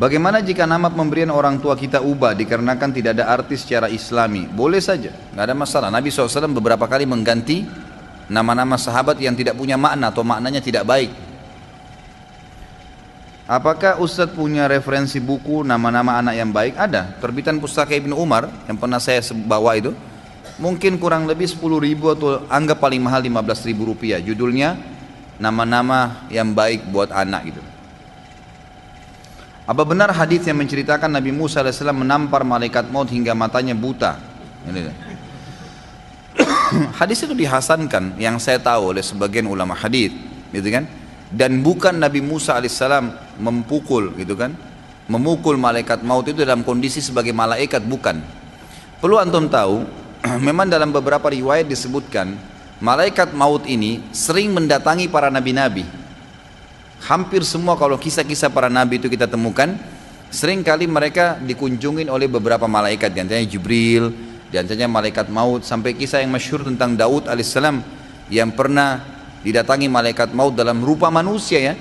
Bagaimana jika nama pemberian orang tua kita ubah dikarenakan tidak ada arti secara islami? Boleh saja, nggak ada masalah. Nabi SAW beberapa kali mengganti nama-nama sahabat yang tidak punya makna atau maknanya tidak baik. Apakah Ustadz punya referensi buku nama-nama anak yang baik? Ada, terbitan Pustaka Ibnu Umar yang pernah saya bawa itu. Mungkin kurang lebih 10.000 atau anggap paling mahal 15.000 rupiah. Judulnya nama-nama yang baik buat anak gitu. Apa benar hadis yang menceritakan Nabi Musa AS menampar malaikat maut hingga matanya buta? Hadis itu dihasankan yang saya tahu oleh sebagian ulama hadis, gitu kan? Dan bukan Nabi Musa AS memukul, gitu kan? Memukul malaikat maut itu dalam kondisi sebagai malaikat, bukan. Perlu antum tahu, memang dalam beberapa riwayat disebutkan malaikat maut ini sering mendatangi para nabi-nabi. Hampir semua kalau kisah-kisah para nabi itu kita temukan, seringkali mereka dikunjungin oleh beberapa malaikat, diantaranya Jibril, diantaranya malaikat maut, sampai kisah yang masyhur tentang Daud alaihissalam yang pernah didatangi malaikat maut dalam rupa manusia ya.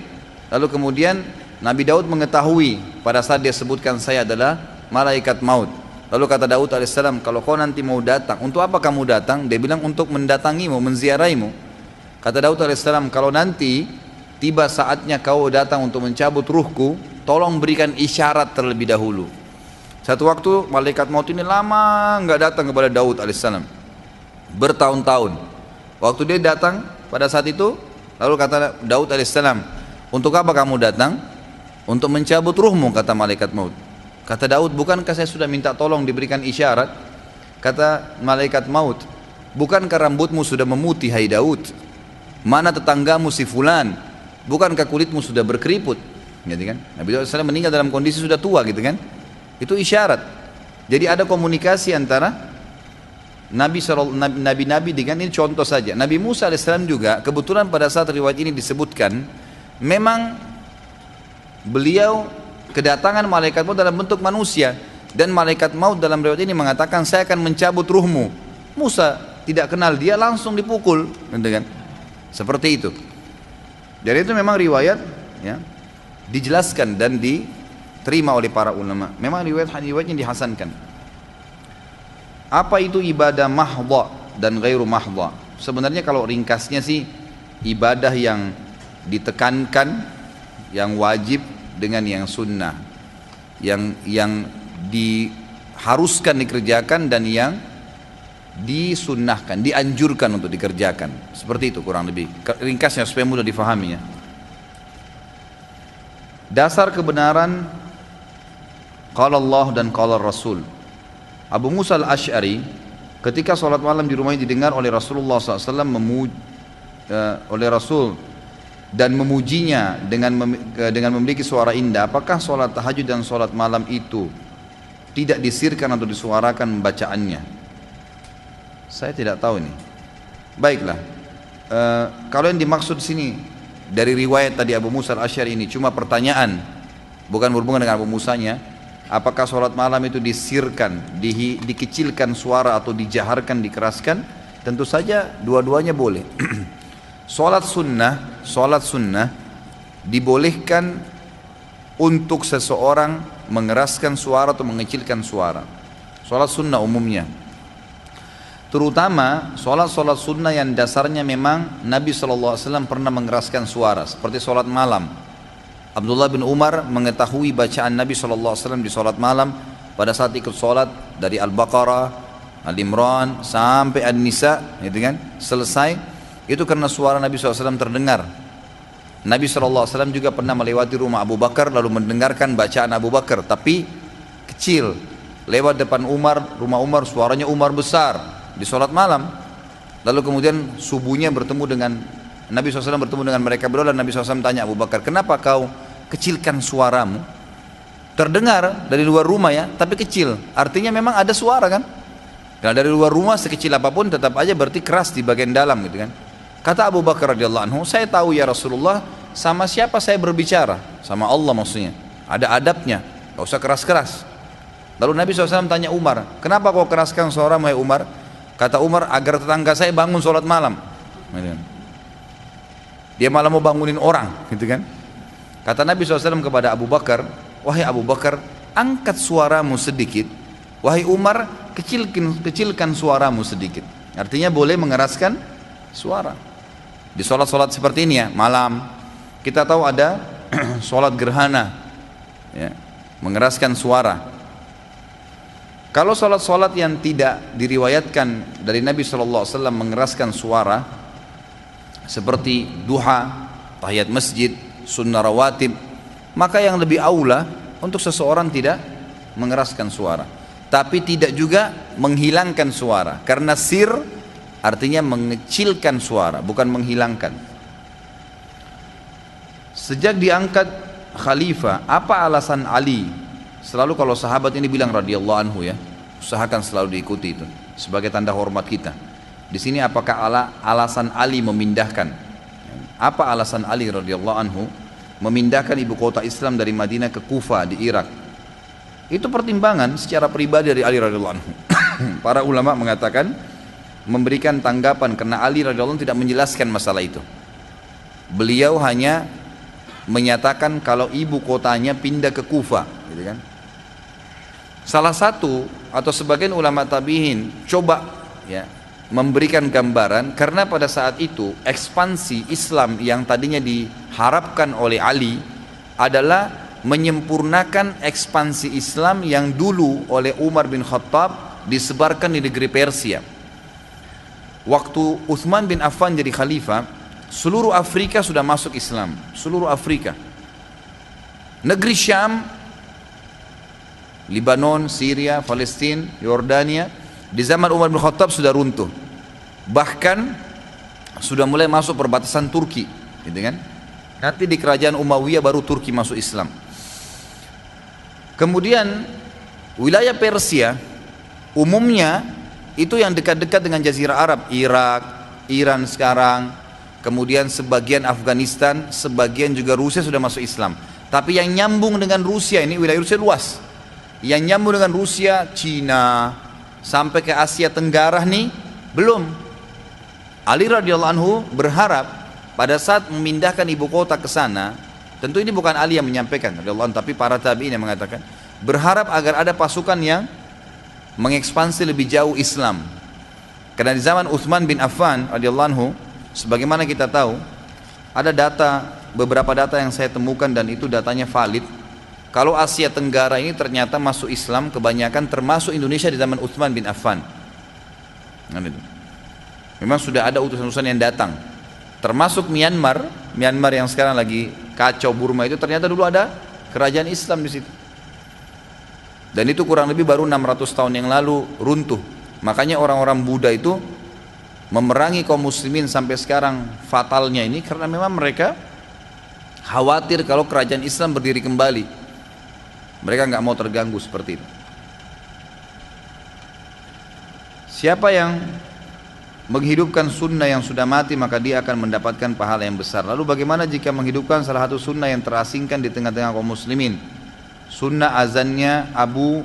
Lalu kemudian Nabi Daud mengetahui pada saat dia sebutkan saya adalah malaikat maut. Lalu kata Daud alaihissalam, kalau kau nanti mau datang, untuk apa kamu datang? Dia bilang untuk mendatangimu, menziarahimu. Kata Daud alaihissalam, kalau nanti tiba saatnya kau datang untuk mencabut ruhku, tolong berikan isyarat terlebih dahulu. Satu waktu malaikat maut ini lama nggak datang kepada Daud alaihissalam, bertahun-tahun. Waktu dia datang pada saat itu, lalu kata Daud alaihissalam, untuk apa kamu datang? Untuk mencabut ruhmu, kata malaikat maut. Kata Daud, bukankah saya sudah minta tolong diberikan isyarat? Kata malaikat maut, bukankah rambutmu sudah memutih hai Daud? Mana tetanggamu si fulan? Bukankah kulitmu sudah berkeriput? Gitu kan? Nabi SAW meninggal dalam kondisi sudah tua gitu kan? Itu isyarat. Jadi ada komunikasi antara nabi-nabi dengan, ini contoh saja. Nabi Musa AS juga kebetulan pada saat riwayat ini disebutkan, memang beliau kedatangan malaikat maut dalam bentuk manusia, dan malaikat maut dalam riwayat ini mengatakan saya akan mencabut ruhmu. Musa tidak kenal dia, langsung dipukul, gitu kan? Seperti itu. Jadi itu memang riwayat ya, dijelaskan dan diterima oleh para ulama. Memang riwayatnya dihasankan. Apa itu ibadah mahdha dan ghairu mahdha? Sebenarnya kalau ringkasnya sih, ibadah yang ditekankan, yang wajib dengan yang sunnah, yang diharuskan dikerjakan dan yang disunnahkan, dianjurkan untuk dikerjakan. Seperti itu kurang lebih ringkasnya supaya mudah difahami ya. Dasar kebenaran qala Allah dan qala Rasul. Abu Musa al-Ash'ari ketika sholat malam di rumahnya didengar oleh Rasulullah SAW oleh Rasul dan memujinya dengan memiliki suara indah. Apakah sholat tahajud dan sholat malam itu tidak disirkan atau disuarakan bacaannya? Saya tidak tahu ini. Baiklah, kalau yang dimaksud sini dari riwayat tadi Abu Musa al-Ash'ari ini cuma pertanyaan, bukan berhubungan dengan Abu Musanya, apakah sholat malam itu disirkan, dikecilkan suara atau dijaharkan, dikeraskan? Tentu saja dua-duanya boleh. Sholat sunnah dibolehkan untuk seseorang mengeraskan suara atau mengecilkan suara. Sholat sunnah umumnya, terutama sholat sunnah yang dasarnya memang Nabi SAW pernah mengeraskan suara, seperti sholat malam. Abdullah bin Umar mengetahui bacaan Nabi SAW di sholat malam pada saat ikut sholat dari Al-Baqarah, Al-Imran sampai An-Nisa, gitu kan? Selesai, itu karena suara Nabi SAW terdengar. Nabi SAW juga pernah melewati rumah Abu Bakar lalu mendengarkan bacaan Abu Bakar, tapi kecil. Lewat depan rumah Umar, suaranya Umar besar di sholat malam. Lalu kemudian subuhnya bertemu dengan Nabi SAW, bertemu dengan mereka berdua, dan Nabi SAW tanya Abu Bakar, kenapa kau kecilkan suaramu? Terdengar dari luar rumah ya, tapi kecil. Artinya memang ada suara kan? Karena dari luar rumah sekecil apapun tetap aja berarti keras di bagian dalam gitu kan. Kata Abu Bakar radhiyallahu anhu, saya tahu ya Rasulullah, sama siapa saya berbicara? Sama Allah maksudnya. Ada adabnya, gak usah keras-keras. Lalu Nabi SAW tanya Umar, kenapa kau keraskan suara wahai Umar? Kata Umar, agar tetangga saya bangun sholat malam. Dia malah mau bangunin orang, gitu kan? Kata Nabi SAW kepada Abu Bakar, wahai Abu Bakar, angkat suaramu sedikit. Wahai Umar, kecilkan suaramu sedikit. Artinya boleh mengeraskan suara. Di sholat-sholat seperti ini ya, malam, kita tahu ada sholat gerhana, ya, mengeraskan suara. Kalau sholat-sholat yang tidak diriwayatkan dari Nabi SAW mengeraskan suara, seperti duha, tahiyat masjid, sunnah rawatib, maka yang lebih aula untuk seseorang tidak mengeraskan suara, tapi tidak juga menghilangkan suara, karena sir artinya mengecilkan suara, bukan menghilangkan. Sejak diangkat khalifah, apa alasan Ali? Selalu kalau sahabat ini bilang radhiyallahu anhu ya, usahakan selalu diikuti itu sebagai tanda hormat kita. Di sini apakah alasan Ali memindahkan? Apa alasan Ali radhiyallahu anhu memindahkan ibu kota Islam dari Madinah ke Kufa di Irak? Itu pertimbangan secara pribadi dari Ali radhiyallahu anhu. Para ulama mengatakan memberikan tanggapan karena Ali radhiyallahu anhu tidak menjelaskan masalah itu. Beliau hanya menyatakan kalau ibu kotanya pindah ke Kufa, gitu kan? Salah satu atau sebagian ulama tabi'in coba ya memberikan gambaran karena pada saat itu ekspansi Islam yang tadinya diharapkan oleh Ali adalah menyempurnakan ekspansi Islam yang dulu oleh Umar bin Khattab disebarkan di negeri Persia. Waktu Utsman bin Affan jadi khalifah, seluruh Afrika sudah masuk Islam, seluruh Afrika. Negeri Syam, Lebanon, Syria, Palestina, Yordania di zaman Umar bin Khattab sudah runtuh. Bahkan sudah mulai masuk perbatasan Turki, gitu kan? Nanti di kerajaan Umayyah baru Turki masuk Islam. Kemudian wilayah Persia umumnya itu yang dekat-dekat dengan Jazirah Arab, Irak, Iran sekarang, kemudian sebagian Afghanistan, sebagian juga Rusia sudah masuk Islam. Tapi yang nyambung dengan Rusia ini wilayah Rusia luas. Yang nyambung dengan Rusia, Cina, sampai ke Asia Tenggara nih belum. Ali radhiyallahu anhu berharap pada saat memindahkan ibu kota ke sana, tentu ini bukan Ali yang menyampaikan radhiyallahu anhu, tapi para tabi'in yang mengatakan, berharap agar ada pasukan yang mengekspansi lebih jauh Islam. Karena di zaman Utsman bin Affan radhiyallahu anhu, sebagaimana kita tahu, ada beberapa data yang saya temukan dan itu datanya valid. Kalau Asia Tenggara ini ternyata masuk Islam kebanyakan termasuk Indonesia di zaman Utsman bin Affan. Memang sudah ada utusan-utusan yang datang. Termasuk Myanmar yang sekarang lagi kacau, Burma itu ternyata dulu ada kerajaan Islam di situ. Dan itu kurang lebih baru 600 tahun yang lalu runtuh. Makanya orang-orang Buddha itu memerangi kaum muslimin sampai sekarang fatalnya ini karena memang mereka khawatir kalau kerajaan Islam berdiri kembali. Mereka nggak mau terganggu seperti itu. Siapa yang menghidupkan sunnah yang sudah mati maka dia akan mendapatkan pahala yang besar. Lalu bagaimana jika menghidupkan salah satu sunnah yang terasingkan di tengah-tengah kaum muslimin? Sunnah azannya Abu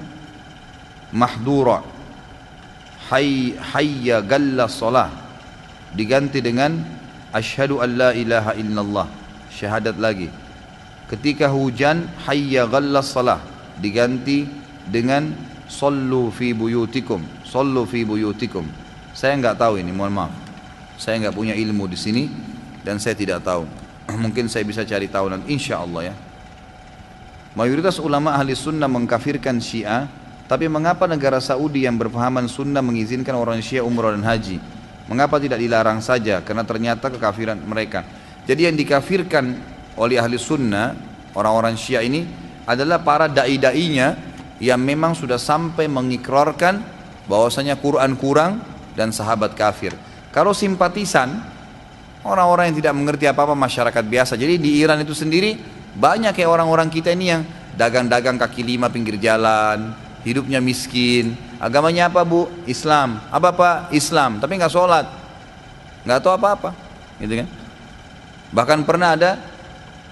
Mahdura, hayya galla salah, diganti dengan asyhadu an la ilaha illallah, syahadat lagi. Ketika hujan, hayya ghallas salah, diganti dengan sallu fi buyutikum, sallu fi buyutikum. Saya enggak tahu ini, mohon maaf. Saya enggak punya ilmu di sini dan saya tidak tahu. Mungkin saya bisa cari tahu nanti insyaallah ya. Mayoritas ulama ahli sunnah mengkafirkan Syiah, tapi mengapa negara Saudi yang berpahaman sunnah mengizinkan orang Syiah umrah dan haji? Mengapa tidak dilarang saja? Karena ternyata kekafiran mereka. Jadi yang dikafirkan oleh ahli sunnah, orang-orang Syiah ini adalah para dai-dainya yang memang sudah sampai mengikrarkan bahwasanya Quran kurang dan sahabat kafir. Kalau simpatisan, orang-orang yang tidak mengerti apa-apa, masyarakat biasa. Jadi di Iran itu sendiri banyak kayak orang-orang kita ini yang dagang-dagang kaki lima pinggir jalan, hidupnya miskin. Agamanya apa bu? Islam. Apa pak? Islam. Tapi nggak sholat, nggak tahu apa-apa, gitu kan? Bahkan pernah ada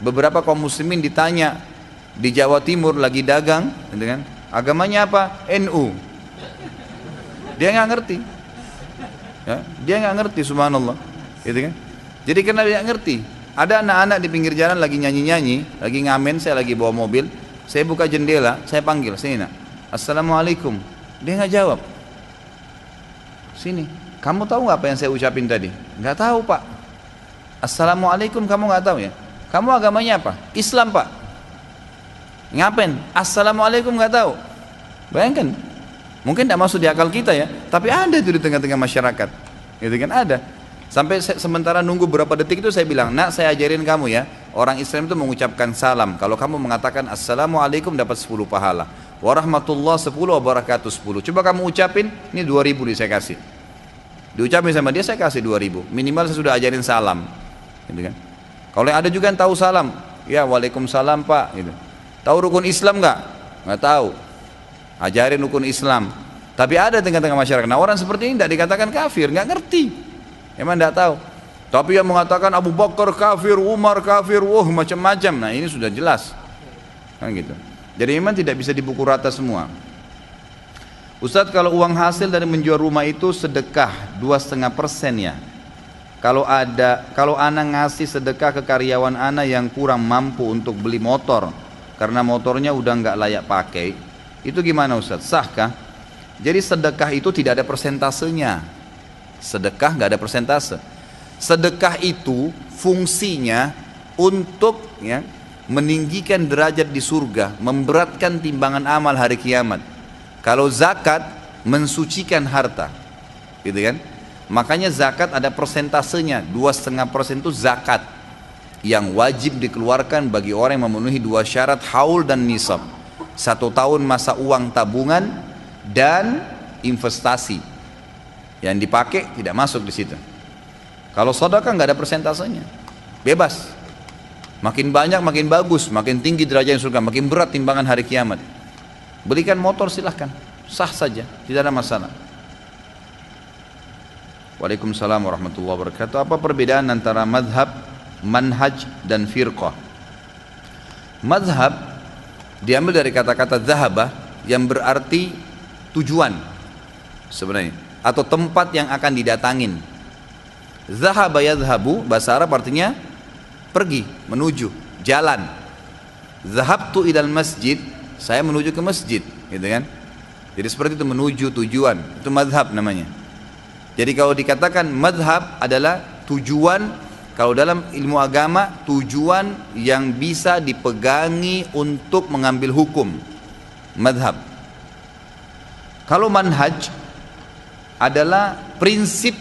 beberapa kaum muslimin ditanya di Jawa Timur lagi dagang, gitu kan? Agamanya apa? NU. Dia nggak ngerti, ya, dia nggak ngerti, subhanallah, gitu kan? Jadi karena dia nggak ngerti, ada anak-anak di pinggir jalan lagi nyanyi-nyanyi, lagi ngamen, saya lagi bawa mobil, Saya buka jendela, saya panggil, sini nak. Assalamualaikum. Dia nggak jawab. Sini, kamu tahu nggak apa yang saya ucapin tadi? Nggak tahu pak. Assalamualaikum kamu nggak tahu ya? Kamu agamanya apa? Islam pak. Ngapain? Assalamualaikum nggak tahu. Bayangkan, mungkin tidak masuk di akal kita ya, tapi ada itu di tengah-tengah masyarakat, gitu kan ada. Sampai sementara nunggu beberapa detik itu saya bilang, nak saya ajarin kamu ya, orang Islam itu mengucapkan salam. Kalau kamu mengatakan Assalamualaikum dapat 10 pahala, warahmatullah 10, wabarakatuh 10. Coba kamu ucapin, ini 2000 nih saya kasih. Diucapin sama dia saya kasih 2000. Minimal saya sudah ajarin salam, gitu kan. Kalau yang ada juga yang tahu salam, ya waalaikumsalam pak, gitu. Tahu rukun Islam nggak? Nggak tahu. Ajarin rukun Islam. Tapi ada tengah-tengah masyarakat. Nah orang seperti ini tidak dikatakan kafir, nggak ngerti. Emang tidak tahu. Tapi yang mengatakan Abu Bakar kafir, Umar kafir, wah macam-macam. Nah ini sudah jelas, kan gitu. Jadi memang tidak bisa dipukul rata semua. Ustadz, kalau uang hasil dari menjual rumah itu sedekah 2,5% ya. Kalau anak ngasih sedekah ke karyawan anak yang kurang mampu untuk beli motor karena motornya udah nggak layak pakai, itu gimana Ustadz? Sahkah? Jadi sedekah itu tidak ada persentasenya. Sedekah nggak ada persentase. Sedekah itu fungsinya untuk ya, meninggikan derajat di surga, memberatkan timbangan amal hari kiamat. Kalau zakat mensucikan harta, gitu kan? Makanya zakat ada persentasenya, 2,5% itu zakat yang wajib dikeluarkan bagi orang yang memenuhi 2 syarat haul dan nisab. 1 tahun masa uang tabungan dan investasi. Yang dipakai tidak masuk di situ. Kalau sedekah nggak ada persentasenya, bebas. Makin banyak makin bagus, makin tinggi derajat surga, makin berat timbangan hari kiamat. Belikan motor silahkan, sah saja, tidak ada masalah. Waalaikumsalam warahmatullahi wabarakatuh. Apa perbedaan antara madhab, manhaj dan firqah? Madhab diambil dari kata-kata zahabah yang berarti tujuan sebenarnya, atau tempat yang akan didatangin. Zahaba yadhabu bahasa Arab artinya pergi, menuju, jalan. Zahabtu ilal masjid, saya menuju ke masjid, gitu kan. Jadi seperti itu, menuju tujuan, itu madhab namanya. Jadi kalau dikatakan madhab adalah tujuan, kalau dalam ilmu agama tujuan yang bisa dipegangi untuk mengambil hukum, madhab. Kalau manhaj adalah prinsip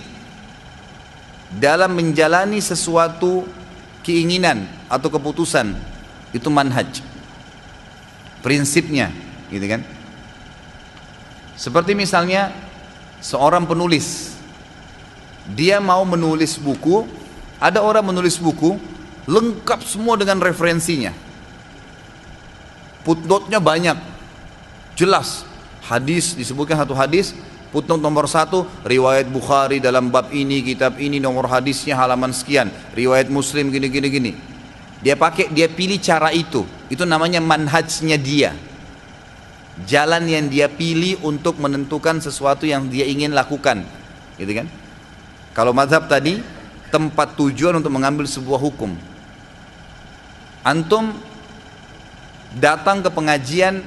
dalam menjalani sesuatu keinginan atau keputusan, itu manhaj. Prinsipnya, gitu kan. Seperti misalnya seorang penulis, dia mau menulis buku, ada orang menulis buku lengkap semua dengan referensinya, footnote-nya banyak, jelas. Hadis disebutkan satu hadis, footnote nomor 1, riwayat Bukhari dalam bab ini, kitab ini, nomor hadisnya halaman sekian, riwayat Muslim gini. Dia pilih cara itu namanya manhajnya dia. Jalan yang dia pilih untuk menentukan sesuatu yang dia ingin lakukan, gitu kan. Kalau mazhab tadi tempat tujuan untuk mengambil sebuah hukum. Antum datang ke pengajian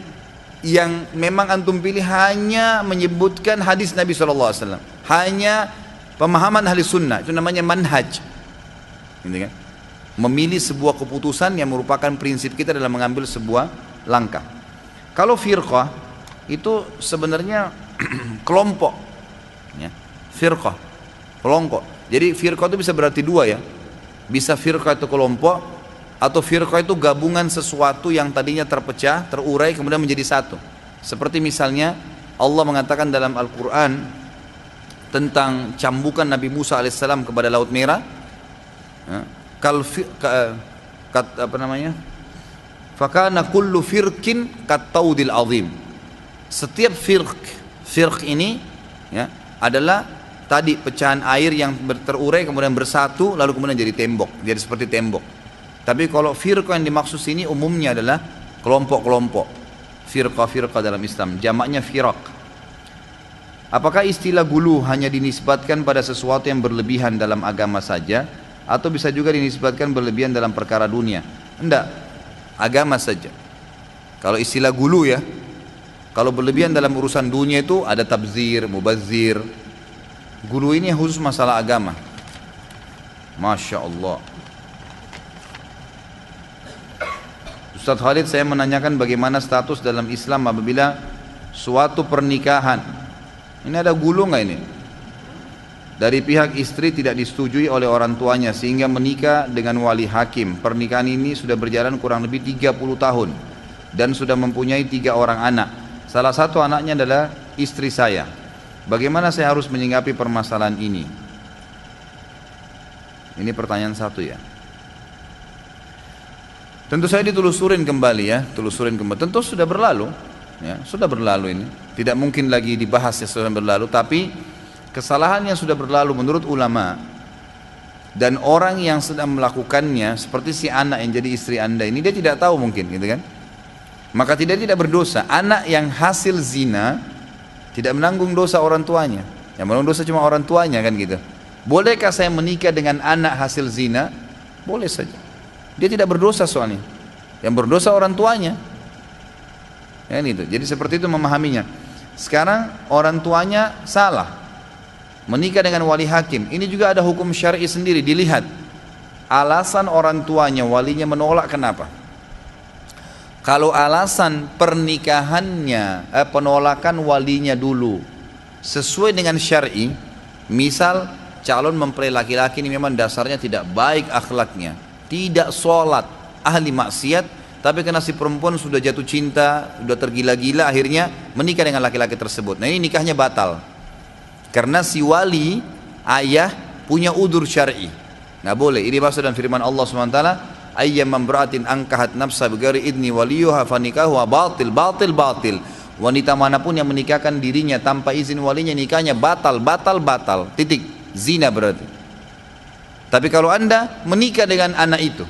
yang memang antum pilih hanya menyebutkan hadis Nabi SAW, hanya pemahaman ahli sunnah, itu namanya manhaj, gitu kan. Memilih sebuah keputusan yang merupakan prinsip kita dalam mengambil sebuah langkah. Kalau firqah itu sebenarnya kelompok, ya. Firqah, kelompok. Jadi firqah itu bisa berarti dua ya. Bisa firqah itu kelompok, atau firqah itu gabungan sesuatu yang tadinya terpecah, terurai kemudian menjadi satu. Seperti misalnya Allah mengatakan dalam Al-Quran tentang cambukan Nabi Musa alaihissalam kepada Laut Merah, fakana kullu firqin kattaudil azim. Setiap firq ini ya, adalah tadi pecahan air yang terurai kemudian bersatu lalu kemudian jadi tembok, jadi seperti tembok. Tapi kalau firqah yang dimaksud sini umumnya adalah kelompok-kelompok. Firqah dalam Islam, jamaknya firaq. Apakah istilah gulu hanya dinisbatkan pada sesuatu yang berlebihan dalam agama saja, atau bisa juga dinisbatkan berlebihan dalam perkara dunia? Enggak, agama saja. Kalau istilah gulu ya, kalau berlebihan dalam urusan dunia itu ada tabzir, mubazir. Gulu ini khusus masalah agama. Masya Allah. Ustaz Khalid, saya menanyakan bagaimana status dalam Islam apabila suatu pernikahan, ini ada gulu nggak ini? Dari pihak istri tidak disetujui oleh orang tuanya sehingga menikah dengan wali hakim. Pernikahan ini sudah berjalan kurang lebih 30 tahun dan sudah mempunyai 3 orang anak. Salah satu anaknya adalah istri saya. Bagaimana saya harus menyikapi permasalahan ini? Ini pertanyaan satu ya. Tentu saya ditelusurin kembali ya, telusurin kembali. Tentu sudah berlalu, ya, sudah berlalu ini. Tidak mungkin lagi dibahas ya, sudah berlalu. Tapi kesalahan yang sudah berlalu menurut ulama dan orang yang sedang melakukannya seperti si anak yang jadi istri anda ini, dia tidak tahu mungkin gitu kan, maka tidak berdosa. Anak yang hasil zina tidak menanggung dosa orang tuanya, yang menanggung dosa cuma orang tuanya kan gitu. Bolehkah saya menikah dengan anak hasil zina? Boleh saja, dia tidak berdosa soalnya, yang berdosa orang tuanya ya, itu. Jadi seperti itu memahaminya. Sekarang orang tuanya salah menikah dengan wali hakim, ini juga ada hukum syar'i sendiri. Dilihat alasan orang tuanya, walinya menolak kenapa. Kalau alasan pernikahannya, penolakan walinya dulu sesuai dengan syar'i, misal calon mempelai laki-laki ini memang dasarnya tidak baik akhlaknya, tidak sholat, ahli maksiat, tapi karena si perempuan sudah jatuh cinta, sudah tergila-gila, akhirnya menikah dengan laki-laki tersebut. Nah, ini nikahnya batal karena si wali ayah punya udzur syar'i, nggak boleh. Ini maksud dan firman Allah SWT, ayyam mamra'atin angkahat nafsa bighairi idni waliyuha fanikahuha batil. Wanita manapun yang menikahkan dirinya tanpa izin walinya, nikahnya batal, titik, zina berarti. Tapi kalau anda menikah dengan anak itu,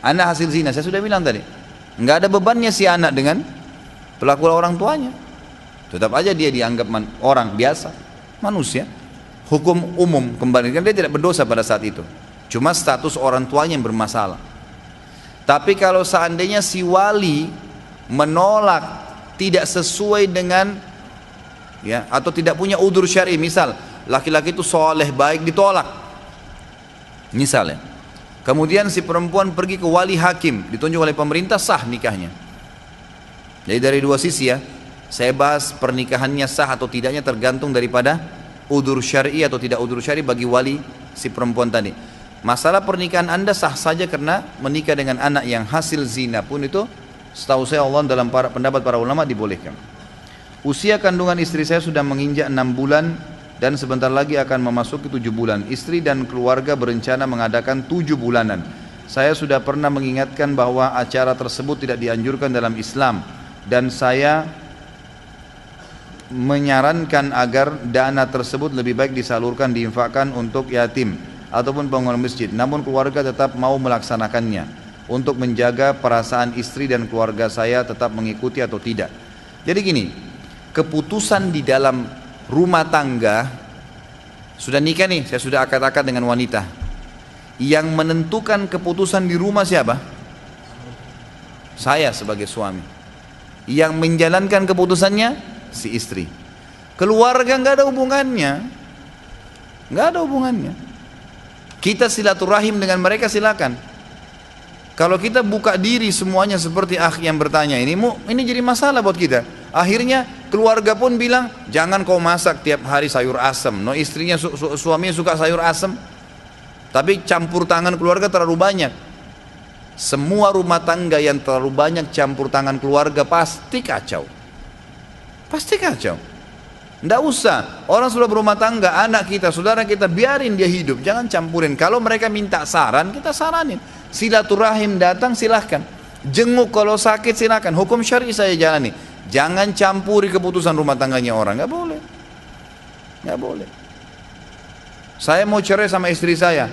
anak hasil zina, saya sudah bilang tadi, nggak ada bebannya si anak dengan pelaku orang tuanya, tetap aja dia dianggap orang biasa, manusia, hukum umum kembali, kan dia tidak berdosa pada saat itu, cuma status orang tuanya yang bermasalah. Tapi kalau seandainya si wali menolak, tidak sesuai dengan ya, atau tidak punya udzur syar'i, misal laki-laki itu soleh baik ditolak misalnya, kemudian si perempuan pergi ke wali hakim ditunjuk oleh pemerintah, sah nikahnya. Jadi dari dua sisi ya, saya bahas pernikahannya sah atau tidaknya tergantung daripada udzur syar'i atau tidak udzur syar'i bagi wali si perempuan tadi. Masalah pernikahan anda sah saja karena menikah dengan anak yang hasil zina pun itu setahu saya Allah dalam pendapat para ulama dibolehkan. Usia kandungan istri saya sudah menginjak 6 bulan dan sebentar lagi akan memasuki 7 bulan. Istri dan keluarga berencana mengadakan 7 bulanan. Saya sudah pernah mengingatkan bahwa acara tersebut tidak dianjurkan dalam Islam dan saya menyarankan agar dana tersebut lebih baik disalurkan, diinfakkan untuk yatim ataupun bangunan masjid. Namun keluarga tetap mau melaksanakannya untuk menjaga perasaan istri dan keluarga saya tetap mengikuti atau tidak. Jadi gini, keputusan di dalam rumah tangga, sudah nikah nih, saya sudah akad-akad dengan wanita, yang menentukan keputusan di rumah siapa? Saya sebagai suami. Yang menjalankan keputusannya si istri. Keluarga nggak ada hubungannya, nggak ada hubungannya. Kita silaturahim dengan mereka silakan. Kalau kita buka diri semuanya seperti yang bertanya ini jadi masalah buat kita. Akhirnya keluarga pun bilang, jangan kau masak tiap hari sayur asem. No, istrinya suaminya suka sayur asem, tapi campur tangan keluarga terlalu banyak. Semua rumah tangga yang terlalu banyak campur tangan keluarga pasti kacau. Pasti kacau. Nggak usah, orang sudah berumah tangga, anak kita, saudara kita, biarin dia hidup, jangan campurin. Kalau mereka minta saran, kita saranin. Silaturahim datang silahkan, jenguk kalau sakit silahkan. Hukum syar'i saya jalani. Jangan campuri keputusan rumah tangganya orang, nggak boleh, nggak boleh. Saya mau cerai sama istri saya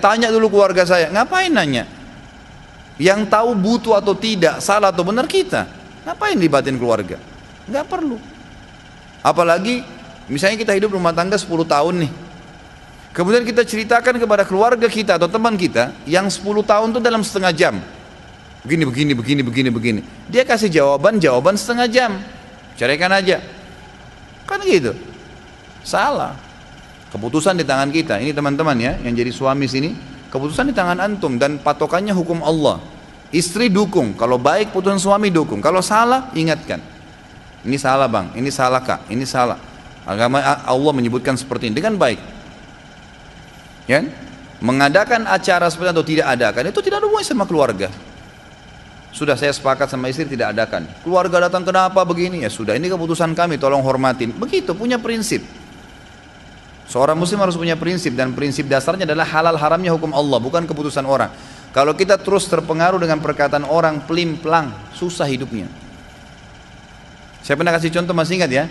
tanya dulu keluarga saya. Ngapain nanya? Yang tahu butuh atau tidak, salah atau benar kita. Ngapain libatin keluarga? Nggak perlu. Apalagi misalnya kita hidup rumah tangga 10 tahun nih, kemudian kita ceritakan kepada keluarga kita atau teman kita yang 10 tahun itu dalam setengah jam. begini. Dia kasih jawaban setengah jam, ceraikan aja, kan gitu. Salah. Keputusan di tangan kita. Ini teman-teman ya, yang jadi suami sini, keputusan di tangan antum dan patokannya hukum Allah. Istri dukung, kalau baik putusan suami dukung, kalau salah ingatkan. Ini salah bang, ini salah kak, ini salah. Agama Allah menyebutkan seperti ini dengan baik. Ya? Mengadakan acara seperti itu atau tidak adakan, itu tidak ada hubungannya sama keluarga. Sudah saya sepakat sama istri tidak adakan. Keluarga datang kenapa begini? Ya sudah, ini keputusan kami, tolong hormatin. Begitu, punya prinsip. Seorang muslim harus punya prinsip, dan prinsip dasarnya adalah halal haramnya hukum Allah, bukan keputusan orang. Kalau kita terus terpengaruh dengan perkataan orang, plim-plang, susah hidupnya. Saya pernah kasih contoh, masih ingat ya?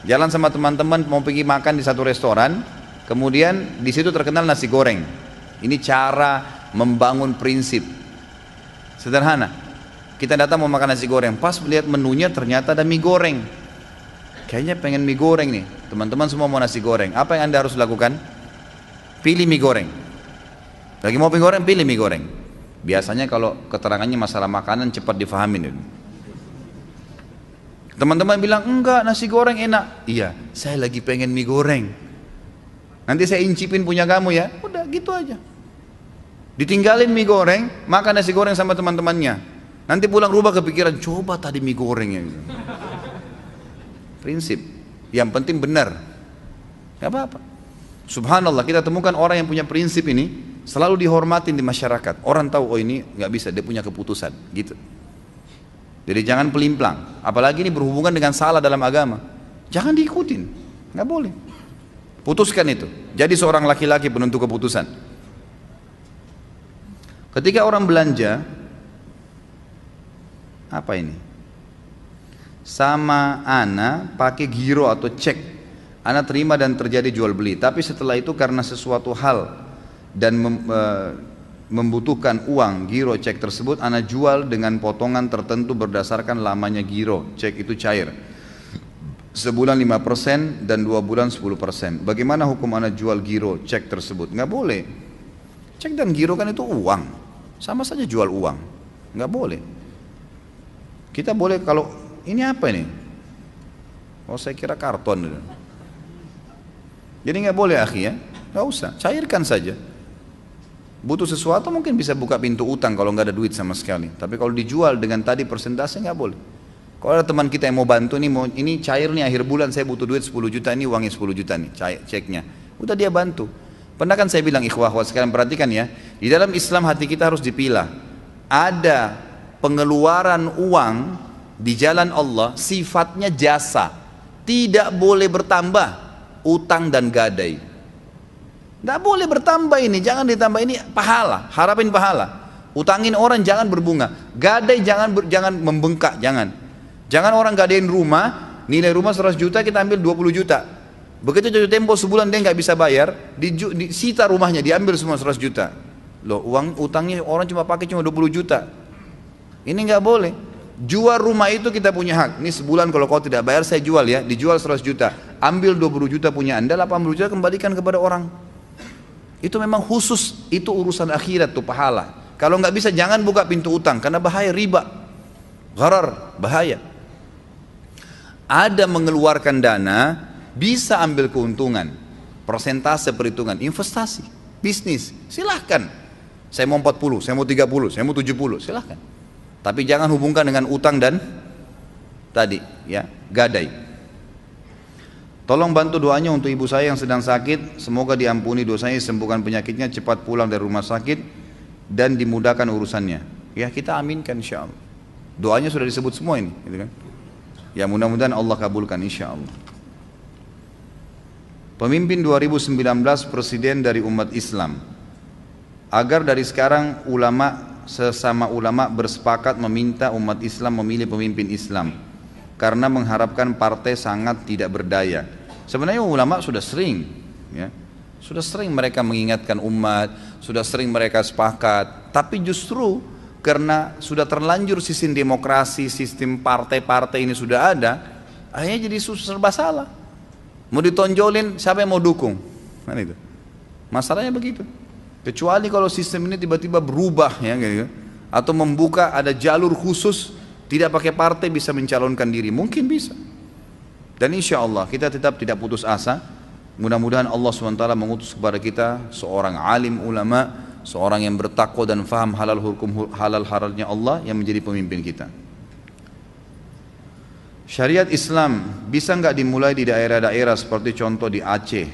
Jalan sama teman-teman mau pergi makan di satu restoran, kemudian di situ terkenal nasi goreng. Ini cara membangun prinsip. Sederhana. Kita datang mau makan nasi goreng, pas melihat menunya ternyata ada mie goreng. Kayaknya pengen mie goreng nih. Teman-teman semua mau nasi goreng. Apa yang Anda harus lakukan? Pilih mie goreng. Lagi mau mie goreng, pilih mie goreng. Biasanya kalau keterangannya masalah makanan cepat difahamin. Teman-teman bilang, enggak, nasi goreng enak. Iya, saya lagi pengen mie goreng. Nanti saya incipin punya kamu ya. Udah gitu aja. Ditinggalin mie goreng, makan nasi goreng sama teman-temannya. Nanti pulang rumah kepikiran, coba tadi mie goreng ya. Prinsip, yang penting benar. Gak apa-apa. Subhanallah, kita temukan orang yang punya prinsip ini selalu dihormatin di masyarakat. Orang tahu, oh ini gak bisa, dia punya keputusan gitu. Jadi jangan pelimplang. Apalagi ini berhubungan dengan salah dalam agama, jangan diikutin, gak boleh. Putuskan itu. Jadi seorang laki-laki penentu keputusan. Ketika orang belanja, apa ini? Sama ana pakai giro atau cek, ana terima dan terjadi jual beli. Tapi setelah itu karena sesuatu hal dan membutuhkan uang giro cek tersebut, ana jual dengan potongan tertentu berdasarkan lamanya giro cek itu cair. Sebulan 5% dan 2 bulan 10%. Bagaimana hukum ana jual giro cek tersebut? Nggak boleh. Cek dan giro kan itu uang, sama saja jual uang. Nggak boleh. Kita boleh kalau ini apa ini? Oh saya kira karton. Jadi nggak boleh akhi ya, nggak usah, cairkan saja. Butuh sesuatu mungkin bisa buka pintu utang kalau nggak ada duit sama sekali. Tapi kalau dijual dengan tadi persentase nggak boleh. Kalau ada teman kita yang mau bantu nih, ini cair nih akhir bulan saya butuh duit 10 juta, ini uangnya 10 juta nih, ceknya. Udah dia bantu. Pernah kan saya bilang ikhwah sekalian perhatikan ya, di dalam Islam hati kita harus dipilah. Ada pengeluaran uang di jalan Allah sifatnya jasa, tidak boleh bertambah utang dan gadai. Nggak boleh bertambah ini, jangan ditambah ini pahala, harapin pahala. Utangin orang jangan berbunga, gadai jangan membengkak, jangan orang gadain rumah, nilai rumah 100 juta kita ambil 20 juta. Begitu jatuh tempo sebulan dia nggak bisa bayar, disita rumahnya, diambil semua 100 juta. Loh, utangnya orang cuma pakai cuma 20 juta. Ini nggak boleh. Jual rumah itu kita punya hak. Ini sebulan kalau kau tidak bayar saya jual ya, dijual 100 juta. Ambil 20 juta punya Anda, 80 juta kembalikan kepada orang. Itu memang khusus, itu urusan akhirat tuh pahala. Kalau nggak bisa jangan buka pintu utang karena bahaya, riba, gharar, bahaya. Ada mengeluarkan dana, bisa ambil keuntungan, persentase perhitungan, investasi, bisnis, silahkan. Saya mau 40, saya mau 30, saya mau 70, silahkan. Tapi jangan hubungkan dengan utang dan tadi ya, gadai. Tolong bantu doanya untuk ibu saya yang sedang sakit, semoga diampuni dosanya, disembuhkan penyakitnya, cepat pulang dari rumah sakit dan dimudahkan urusannya. Ya kita aminkan insyaallah. Doanya sudah disebut semua ini, gitu kan? Ya mudah-mudahan Allah kabulkan insyaallah. Pemimpin 2019 presiden dari umat Islam. Agar dari sekarang sesama ulama bersepakat meminta umat Islam memilih pemimpin Islam karena mengharapkan partai sangat tidak berdaya. Sebenarnya ulama sudah sering ya, sudah sering mereka mengingatkan umat, sudah sering mereka sepakat, tapi justru karena sudah terlanjur sistem demokrasi, sistem partai-partai ini sudah ada, akhirnya jadi serba salah. Mau ditonjolin siapa yang mau dukung, kan itu masalahnya begitu. Kecuali kalau sistem ini tiba-tiba berubah ya gitu. Atau membuka ada jalur khusus, tidak pakai partai bisa mencalonkan diri, mungkin bisa. Dan insya Allah kita tetap tidak putus asa. Mudah-mudahan Allah SWT mengutus kepada kita seorang alim ulama, seorang yang bertakwa dan faham halal hukum halal haramnya Allah yang menjadi pemimpin kita. Syariat Islam bisa nggak dimulai di daerah-daerah seperti contoh di Aceh?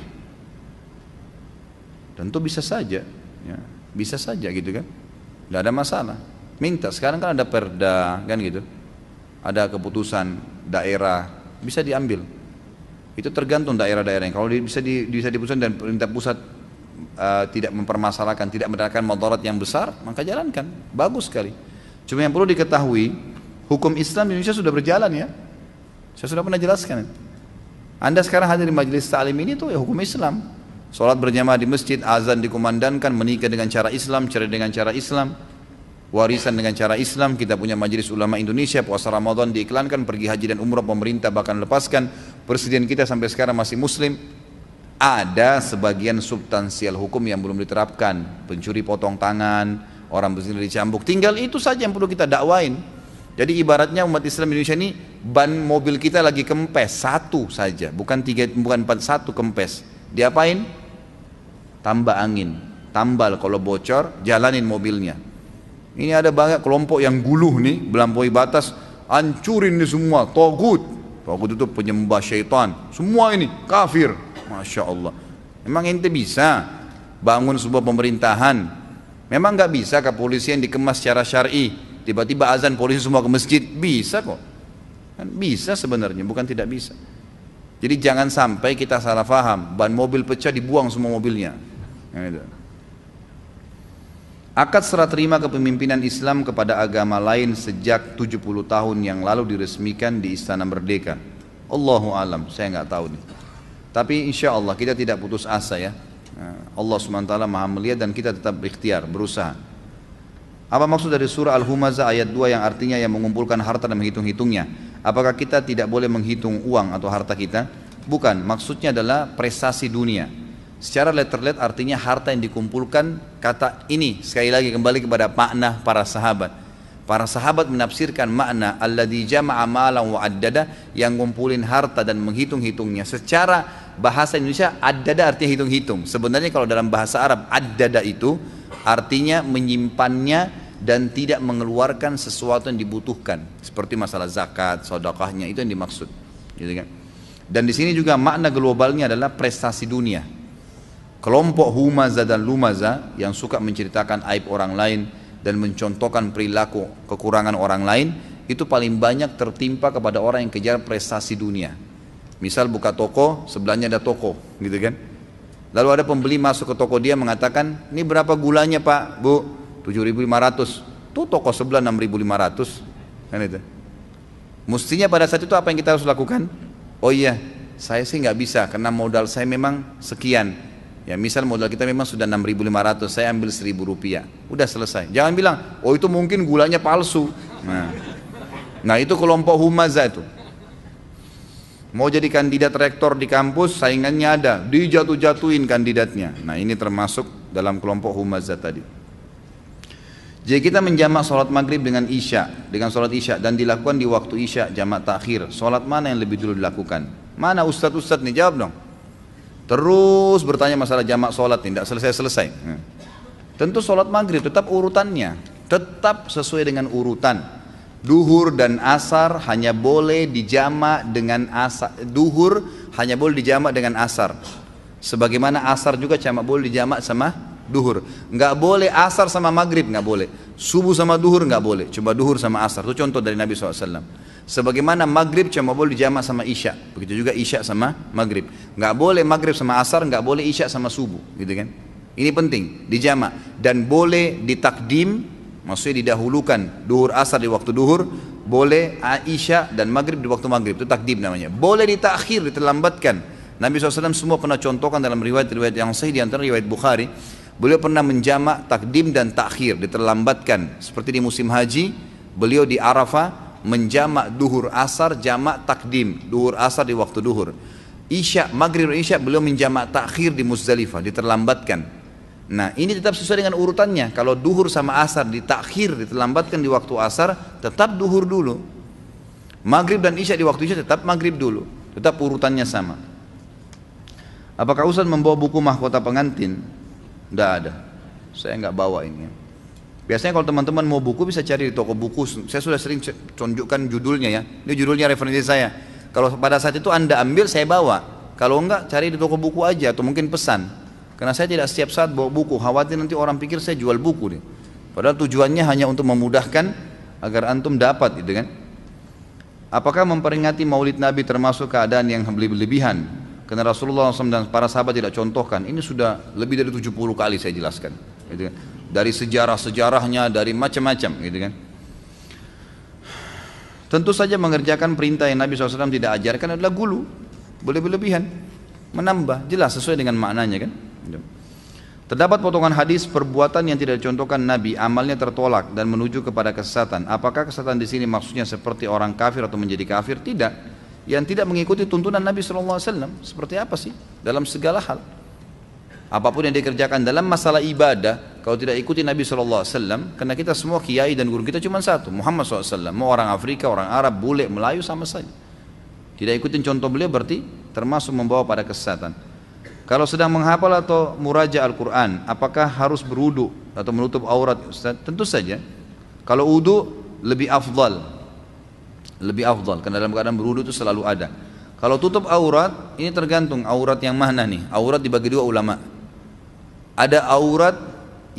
Tentu bisa saja, ya, bisa saja gitu kan, nggak ada masalah. Minta, sekarang kan ada perda kan gitu, ada keputusan daerah bisa diambil. Itu tergantung daerah-daerahnya. Kalau bisa diputuskan dan pemerintah pusat tidak mempermasalahkan, tidak mendatangkan mudarat yang besar, maka jalankan, bagus sekali. Cuma yang perlu diketahui, hukum Islam di Indonesia sudah berjalan ya. Saya sudah pernah jelaskan. Anda sekarang hadir di majelis ta'lim ini tuh ya hukum Islam. Sholat berjamaah di masjid, azan dikumandangkan, menikah dengan cara Islam, cerai dengan cara Islam, warisan dengan cara Islam. Kita punya majelis ulama Indonesia, puasa Ramadan diiklankan, pergi haji dan umrah pemerintah bahkan lepaskan. Presiden kita sampai sekarang masih muslim. Ada sebagian substansial hukum yang belum diterapkan, pencuri potong tangan, orang berzina dicambuk. Tinggal itu saja yang perlu kita dakwain. Jadi ibaratnya umat Islam Indonesia ini, ban mobil kita lagi kempes satu saja, bukan tiga, bukan empat, satu kempes. Diapain? Tambah angin, tambal kalau bocor, jalanin mobilnya. Ini ada banyak kelompok yang guluh nih, melampaui batas, hancurin ini semua, togut. Togut itu penyembah syaitan, semua ini kafir. Masya Allah. Memang ente bisa bangun sebuah pemerintahan? Memang nggak bisa kepolisian dikemas secara syar'i? Tiba-tiba azan polisi semua ke masjid, bisa kok. Kan bisa sebenarnya, bukan tidak bisa. Jadi jangan sampai kita salah faham, ban mobil pecah dibuang semua mobilnya. Akad serah terima kepemimpinan Islam kepada agama lain sejak 70 tahun yang lalu diresmikan di Istana Merdeka. Allahu alam, saya nggak tahu nih. Tapi insya Allah kita tidak putus asa ya. Allah SWT maha melihat dan kita tetap berikhtiar, berusaha. Apa maksud dari surah Al-Humazah ayat 2 yang artinya yang mengumpulkan harta dan menghitung-hitungnya? Apakah kita tidak boleh menghitung uang atau harta kita? Bukan, maksudnya adalah prestasi dunia. Secara letter-let artinya harta yang dikumpulkan. Kata ini sekali lagi kembali kepada makna para sahabat. Para sahabat menafsirkan makna alladzi jama'a malan wa addada, yang ngumpulin harta dan menghitung-hitungnya. Secara bahasa Indonesia addada artinya hitung-hitung. Sebenarnya kalau dalam bahasa Arab addada itu artinya menyimpannya dan tidak mengeluarkan sesuatu yang dibutuhkan, seperti masalah zakat, sedekahnya, itu yang dimaksud, gitu kan? Dan di sini juga makna globalnya adalah prestasi dunia. Kelompok Humazah dan Lumazah yang suka menceritakan aib orang lain dan mencontohkan perilaku kekurangan orang lain, itu paling banyak tertimpa kepada orang yang kejar prestasi dunia. Misal buka toko, sebelahnya ada toko, gitu kan? Lalu ada pembeli masuk ke toko dia mengatakan, ini berapa gulanya Pak, Bu? 7.500. Tuh toko sebelah 6.500. Kan itu. Mestinya pada saat itu apa yang kita harus lakukan? Oh iya, saya sih nggak bisa karena modal saya memang sekian. Ya misal modal kita memang sudah 6.500, saya ambil 1.000 rupiah. Udah selesai. Jangan bilang, oh itu mungkin gulanya palsu. Nah itu kelompok Humazah itu. Mau jadi kandidat rektor di kampus, saingannya ada, dijatuh-jatuhin kandidatnya. Nah ini termasuk dalam kelompok Humazah tadi. Jadi kita menjamak sholat maghrib dengan isya, dengan sholat isya, dan dilakukan di waktu isya, jamak takhir. Sholat mana yang lebih dulu dilakukan? Mana ustadz-ustadz nih, jawab dong. Terus bertanya masalah jamak sholat nih, tidak selesai-selesai. Tentu sholat maghrib tetap urutannya, tetap sesuai dengan urutan. Duhur dan asar hanya boleh dijamak dengan asar. Duhur hanya boleh dijamak dengan asar. Sebagaimana asar juga cuma boleh dijamak sama duhur. Nggak boleh asar sama maghrib, nggak boleh. Subuh sama duhur nggak boleh. Coba duhur sama asar. Itu contoh dari Nabi SAW. Sebagaimana maghrib cuma boleh dijamak sama isya. Begitu juga isya sama maghrib. Nggak boleh maghrib sama asar, nggak boleh isya sama subuh. Gitu kan? Ini penting, dijamak. Dan boleh ditakdim, maksudnya didahulukan duhur asar di waktu duhur. Boleh isya dan maghrib di waktu maghrib. Itu takdim namanya. Boleh ditakhir, diterlambatkan. Nabi SAW semua pernah contohkan dalam riwayat-riwayat yang sahih, di antara riwayat Bukhari. Beliau pernah menjamak takdim dan takhir, diterlambatkan. Seperti di musim haji, beliau di Arafah menjamak duhur asar, jamak takdim, duhur asar di waktu duhur. Isya, maghrib dan isya beliau menjamak takhir di Muzdalifah, diterlambatkan. Nah ini tetap sesuai dengan urutannya. Kalau duhur sama asar ditakhir, diterlambatkan di waktu asar, tetap duhur dulu. Maghrib dan isya di waktu isya tetap maghrib dulu. Tetap urutannya sama. Apakah Ustaz membawa buku mahkota pengantin? Tidak ada. Saya nggak bawa ini. Biasanya kalau teman-teman mau buku bisa cari di toko buku. Saya sudah sering tunjukkan judulnya ya. Ini judulnya referensi saya. Kalau pada saat itu Anda ambil, saya bawa. Kalau enggak, cari di toko buku aja atau mungkin pesan. Karena saya tidak setiap saat bawa buku, khawatir nanti orang pikir saya jual buku deh. Padahal tujuannya hanya untuk memudahkan agar antum dapat gitu kan. Apakah memperingati maulid Nabi termasuk keadaan yang berlebihan? Karena Rasulullah SAW dan para sahabat tidak contohkan. Ini sudah lebih dari 70 kali saya jelaskan gitu kan. Dari sejarah-sejarahnya, dari macam-macam gitu kan. Tentu saja mengerjakan perintah yang Nabi SAW tidak ajarkan adalah gulu, berlebihan, menambah, jelas sesuai dengan maknanya kan. Terdapat potongan hadis perbuatan yang tidak dicontohkan Nabi, amalnya tertolak dan menuju kepada kesesatan. Apakah kesesatan di sini maksudnya seperti orang kafir atau menjadi kafir? Tidak. Yang tidak mengikuti tuntunan Nabi SAW. Seperti apa sih? Dalam segala hal. Apapun yang dikerjakan dalam masalah ibadah, kalau tidak ikuti Nabi SAW, karena kita semua kiai dan guru kita cuma satu, Muhammad SAW. Mau orang Afrika, orang Arab, bule, Melayu sama saja. Tidak ikutin contoh beliau berarti termasuk membawa pada kesesatan. Kalau sedang menghafal atau muraja Al-Quran, apakah harus berwudu atau menutup aurat? Ustaz? Tentu saja. Kalau wudu lebih afdal. Lebih afdal, karena dalam keadaan berwudu itu selalu ada. Kalau tutup aurat, ini tergantung aurat yang mana nih. Aurat dibagi dua ulama. Ada aurat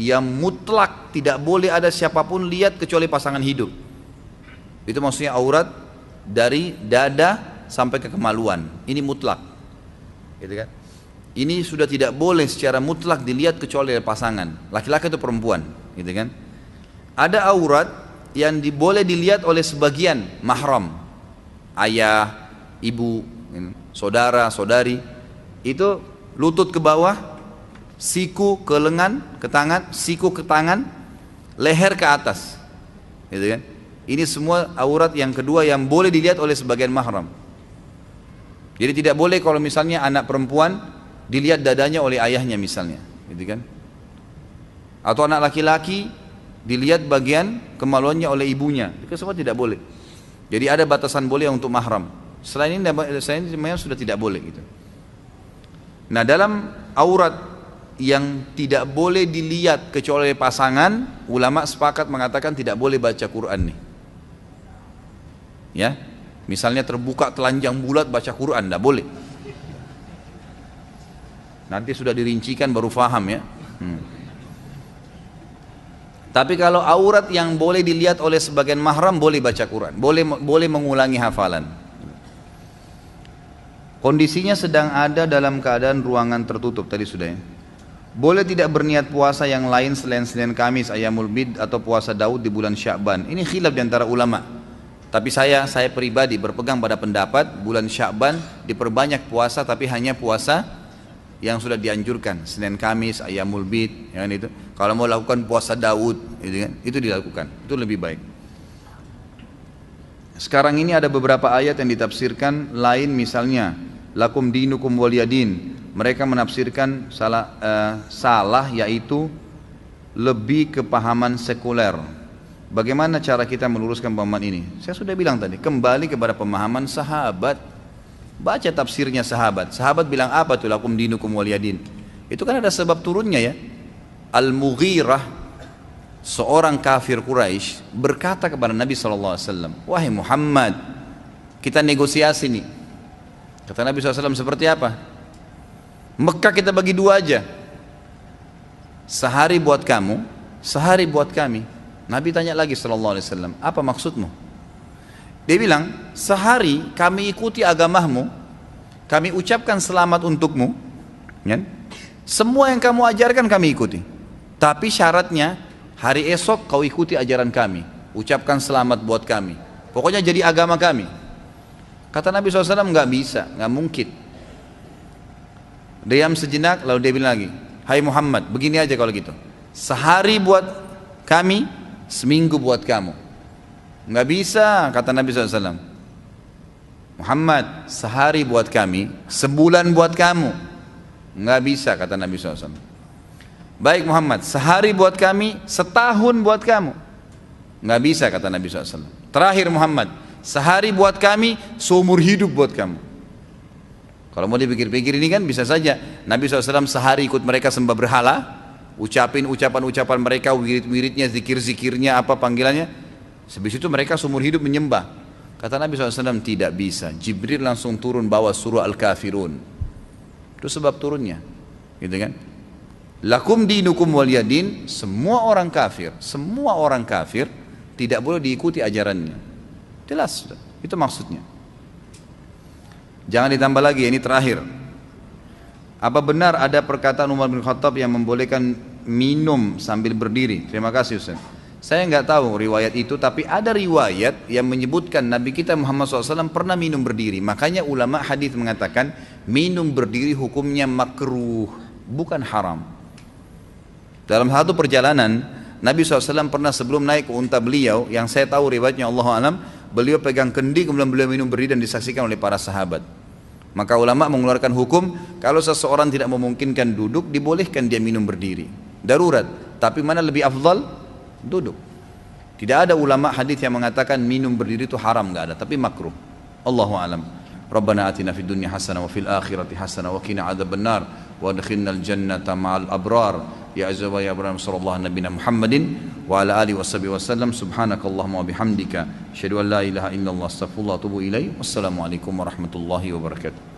yang mutlak tidak boleh ada siapapun lihat kecuali pasangan hidup. Itu maksudnya aurat dari dada sampai ke kemaluan. Ini mutlak. Gitu kan? Ini sudah tidak boleh secara mutlak dilihat kecuali oleh pasangan, laki-laki atau perempuan, gitu kan? Ada aurat yang boleh dilihat oleh sebagian mahram, ayah, ibu, saudara, saudari. Itu lutut ke bawah, siku ke lengan, ke tangan, siku ke tangan, leher ke atas, gitu kan? Ini semua aurat yang kedua yang boleh dilihat oleh sebagian mahram. Jadi tidak boleh kalau misalnya anak perempuan dilihat dadanya oleh ayahnya misalnya, gitu kan? Atau anak laki-laki dilihat bagian kemaluannya oleh ibunya, itu semua tidak boleh. Jadi ada batasan boleh untuk mahram. Selain ini sudah tidak boleh gitu. Nah dalam aurat yang tidak boleh dilihat kecuali oleh pasangan, ulama sepakat mengatakan tidak boleh baca Quran nih. Ya, misalnya terbuka telanjang bulat baca Quran, tidak boleh. Nanti sudah dirincikan baru faham ya. Tapi kalau aurat yang boleh dilihat oleh sebagian mahram boleh baca Quran, boleh mengulangi hafalan. Kondisinya sedang ada dalam keadaan ruangan tertutup tadi sudah ya. Boleh tidak berniat puasa yang lain selain Senin Kamis, Ayyamul Bid atau puasa Daud di bulan Sya'ban? Ini khilaf di antara ulama. Tapi saya pribadi berpegang pada pendapat bulan Sya'ban diperbanyak puasa, tapi hanya puasa yang sudah dianjurkan, Senin Kamis, Ayyamul Bid, ya kan itu. Kalau mau lakukan puasa Daud, itu dilakukan, itu lebih baik. Sekarang ini ada beberapa ayat yang ditafsirkan lain, misalnya lakum dinukum waliyadin. Mereka menafsirkan salah, yaitu lebih kepahaman sekuler. Bagaimana cara kita meluruskan pemahaman ini? Saya sudah bilang tadi, kembali kepada pemahaman sahabat. Baca tafsirnya sahabat. Sahabat bilang apa tuh lakum dinukum waliyadin? Itu kan ada sebab turunnya ya. Al-Mughirah, seorang kafir Quraisy, berkata kepada Nabi SAW, wahai Muhammad, kita negosiasi nih. Kata Nabi SAW, seperti apa? Mekah kita bagi dua aja. Sehari buat kamu, sehari buat kami. Nabi tanya lagi SAW, apa maksudmu? Dia bilang, sehari kami ikuti agamamu, kami ucapkan selamat untukmu, ya? Semua yang kamu ajarkan kami ikuti. Tapi syaratnya, hari esok kau ikuti ajaran kami, ucapkan selamat buat kami. Pokoknya jadi agama kami. Kata Nabi SAW, nggak bisa, nggak mungkin. Diam sejenak, lalu dia bilang lagi, hai Muhammad, begini aja kalau gitu. Sehari buat kami, seminggu buat kamu. Nggak bisa, kata Nabi SAW. Muhammad, sehari buat kami, sebulan buat kamu. Nggak bisa, kata Nabi SAW. Baik Muhammad, sehari buat kami, setahun buat kamu. Nggak bisa kata Nabi SAW. Terakhir Muhammad, sehari buat kami, seumur hidup buat kamu. Kalau mau dipikir-pikir ini kan bisa saja Nabi SAW sehari ikut mereka sembah berhala, ucapin ucapan-ucapan mereka, wirid-wiridnya, zikir-zikirnya, apa panggilannya. Habis itu mereka seumur hidup menyembah. Kata Nabi SAW, tidak bisa. Jibril langsung turun bawa surah Al-Kafirun. Itu sebab turunnya, gitu kan? Lakum dinukum waliyadin, semua orang kafir tidak boleh diikuti ajarannya. Jelas, itu maksudnya. Jangan ditambah lagi, ini terakhir. Apa benar ada perkataan Umar bin Khattab yang membolehkan minum sambil berdiri? Terima kasih Ustaz. Saya nggak tahu riwayat itu, tapi ada riwayat yang menyebutkan Nabi kita Muhammad SAW pernah minum berdiri. Makanya ulama hadis mengatakan minum berdiri hukumnya makruh, bukan haram. Dalam satu perjalanan, Nabi SAW pernah sebelum naik ke unta beliau, yang saya tahu riwayatnya Allah alam, beliau pegang kendi kemudian beliau minum berdiri dan disaksikan oleh para sahabat. Maka ulama mengeluarkan hukum, kalau seseorang tidak memungkinkan duduk, dibolehkan dia minum berdiri. Darurat, tapi mana lebih afdal? Duduk. Tidak ada ulama hadis yang mengatakan minum berdiri itu haram, nggak ada, tapi makruh. Allahu alam. Rabbana atina fid dunya hasanah wa fil akhirati hasanah wa qina adzabannar wa adkhilnal jannata ma'al abrar. Ya azza wa ya abram sallallahu nabiyana Muhammadin wa ala alihi washabihi wasallam. Subhanakallahumma wa bihamdika asyhadu an la ilaha illallah astaghfirullah wa atubu ilaik. Wassalamualaikum warahmatullahi wabarakatuh.